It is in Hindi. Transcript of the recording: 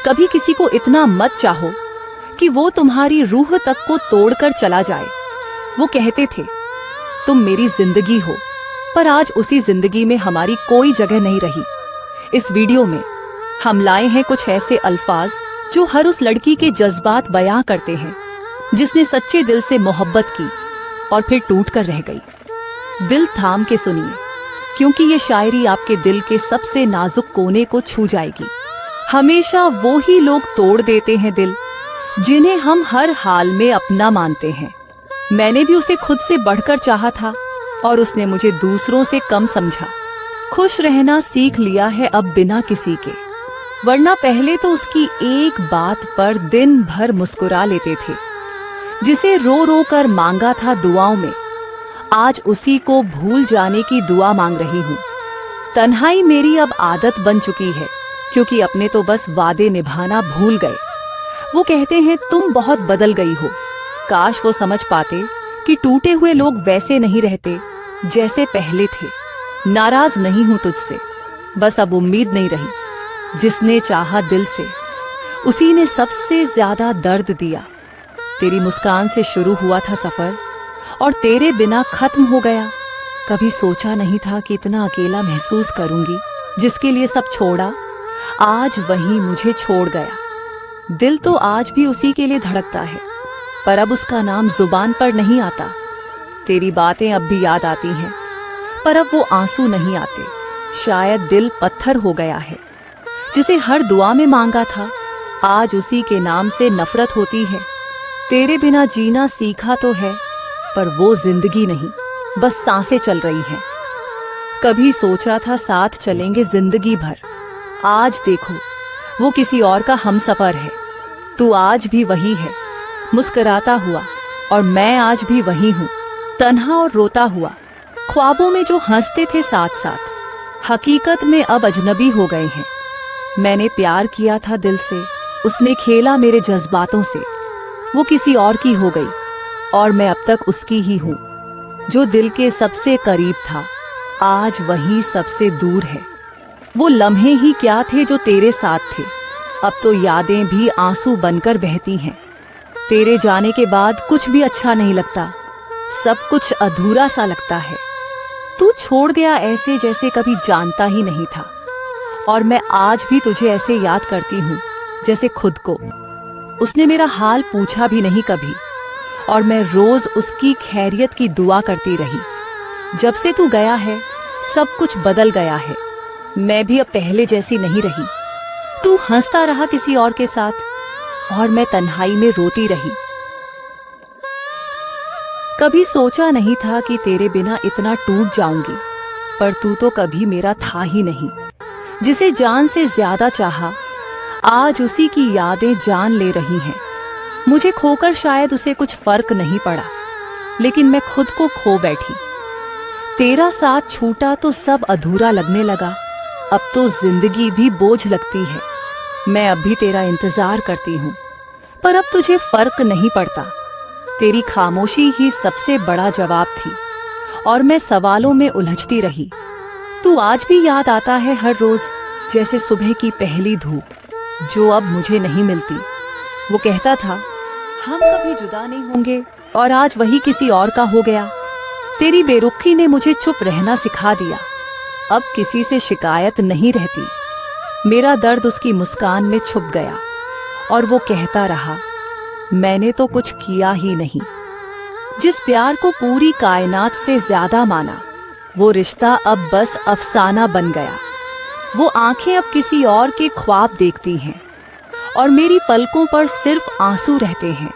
कभी किसी को इतना मत चाहो कि वो तुम्हारी रूह तक को तोड़कर चला जाए। वो कहते थे तुम मेरी जिंदगी हो, पर आज उसी जिंदगी में हमारी कोई जगह नहीं रही। इस वीडियो में हम लाए हैं कुछ ऐसे अल्फाज जो हर उस लड़की के जज्बात बयां करते हैं जिसने सच्चे दिल से मोहब्बत की और फिर टूट कर रह गई। दिल थाम के सुनिए, क्योंकि ये शायरी आपके दिल के सबसे नाजुक कोने को छू जाएगी। हमेशा वो ही लोग तोड़ देते हैं दिल जिन्हें हम हर हाल में अपना मानते हैं। मैंने भी उसे खुद से बढ़कर चाहा था और उसने मुझे दूसरों से कम समझा। खुश रहना सीख लिया है अब बिना किसी के, वरना पहले तो उसकी एक बात पर दिन भर मुस्कुरा लेते थे। जिसे रो रो कर मांगा था दुआओं में, आज उसी को भूल जाने की दुआ मांग रही हूँ। तन्हाई मेरी अब आदत बन चुकी है, क्योंकि अपने तो बस वादे निभाना भूल गए। वो कहते हैं तुम बहुत बदल गई हो। काश वो समझ पाते कि टूटे हुए लोग वैसे नहीं रहते जैसे पहले थे। नाराज नहीं हूं तुझसे, बस अब उम्मीद नहीं रही। जिसने चाहा दिल से, उसी ने सबसे ज्यादा दर्द दिया। तेरी मुस्कान से शुरू हुआ था सफर और तेरे बिना खत्म हो गया। कभी सोचा नहीं था कि इतना अकेला महसूस करूंगी। जिसके लिए सब छोड़ा, आज वही मुझे छोड़ गया। दिल तो आज भी उसी के लिए धड़कता है, पर अब उसका नाम जुबान पर नहीं आता। तेरी बातें अब भी याद आती हैं, पर अब वो आंसू नहीं आते। शायद दिल पत्थर हो गया है। जिसे हर दुआ में मांगा था, आज उसी के नाम से नफरत होती है। तेरे बिना जीना सीखा तो है, पर वो जिंदगी नहीं, बस सांसें चल रही हैं। कभी सोचा था साथ चलेंगे जिंदगी भर, आज देखो वो किसी और का हमसफर है। तू आज भी वही है, मुस्कुराता हुआ, और मैं आज भी वही हूँ, तन्हा और रोता हुआ। ख्वाबों में जो हंसते थे साथ साथ, हकीकत में अब अजनबी हो गए हैं। मैंने प्यार किया था दिल से, उसने खेला मेरे जज्बातों से। वो किसी और की हो गई और मैं अब तक उसकी ही हूँ। जो दिल के सबसे करीब था, आज वही सबसे दूर है। वो लम्हे ही क्या थे जो तेरे साथ थे, अब तो यादें भी आंसू बनकर बहती हैं। तेरे जाने के बाद कुछ भी अच्छा नहीं लगता, सब कुछ अधूरा सा लगता है। तू छोड़ गया ऐसे जैसे कभी जानता ही नहीं था, और मैं आज भी तुझे ऐसे याद करती हूँ जैसे खुद को। उसने मेरा हाल पूछा भी नहीं कभी, और मैं रोज उसकी खैरियत की दुआ करती रही। जब से तू गया है, सब कुछ बदल गया है। मैं भी अब पहले जैसी नहीं रही। तू हंसता रहा किसी और के साथ, और मैं तन्हाई में रोती रही। कभी सोचा नहीं था कि तेरे बिना इतना टूट जाऊंगी, पर तू तो कभी मेरा था ही नहीं। जिसे जान से ज्यादा चाहा, आज उसी की यादें जान ले रही हैं। मुझे खोकर शायद उसे कुछ फर्क नहीं पड़ा, लेकिन मैं खुद को खो बैठी। तेरा साथ छूटा तो सब अधूरा लगने लगा। अब तो जिंदगी भी बोझ लगती है। मैं अब भी तेरा इंतजार करती हूँ, पर अब तुझे फर्क नहीं पड़ता। तेरी खामोशी ही सबसे बड़ा जवाब थी, और मैं सवालों में उलझती रही। तू आज भी याद आता है हर रोज, जैसे सुबह की पहली धूप, जो अब मुझे नहीं मिलती। वो कहता था हम कभी जुदा नहीं होंगे, और आज वही किसी और का हो गया। तेरी बेरुखी ने मुझे चुप रहना सिखा दिया। अब किसी से शिकायत नहीं रहती। मेरा दर्द उसकी मुस्कान में छुप गया, और वो कहता रहा मैंने तो कुछ किया ही नहीं। जिस प्यार को पूरी कायनात से ज्यादा माना, वो रिश्ता अब बस अफसाना बन गया। वो आंखें अब किसी और के ख्वाब देखती हैं, और मेरी पलकों पर सिर्फ आंसू रहते हैं।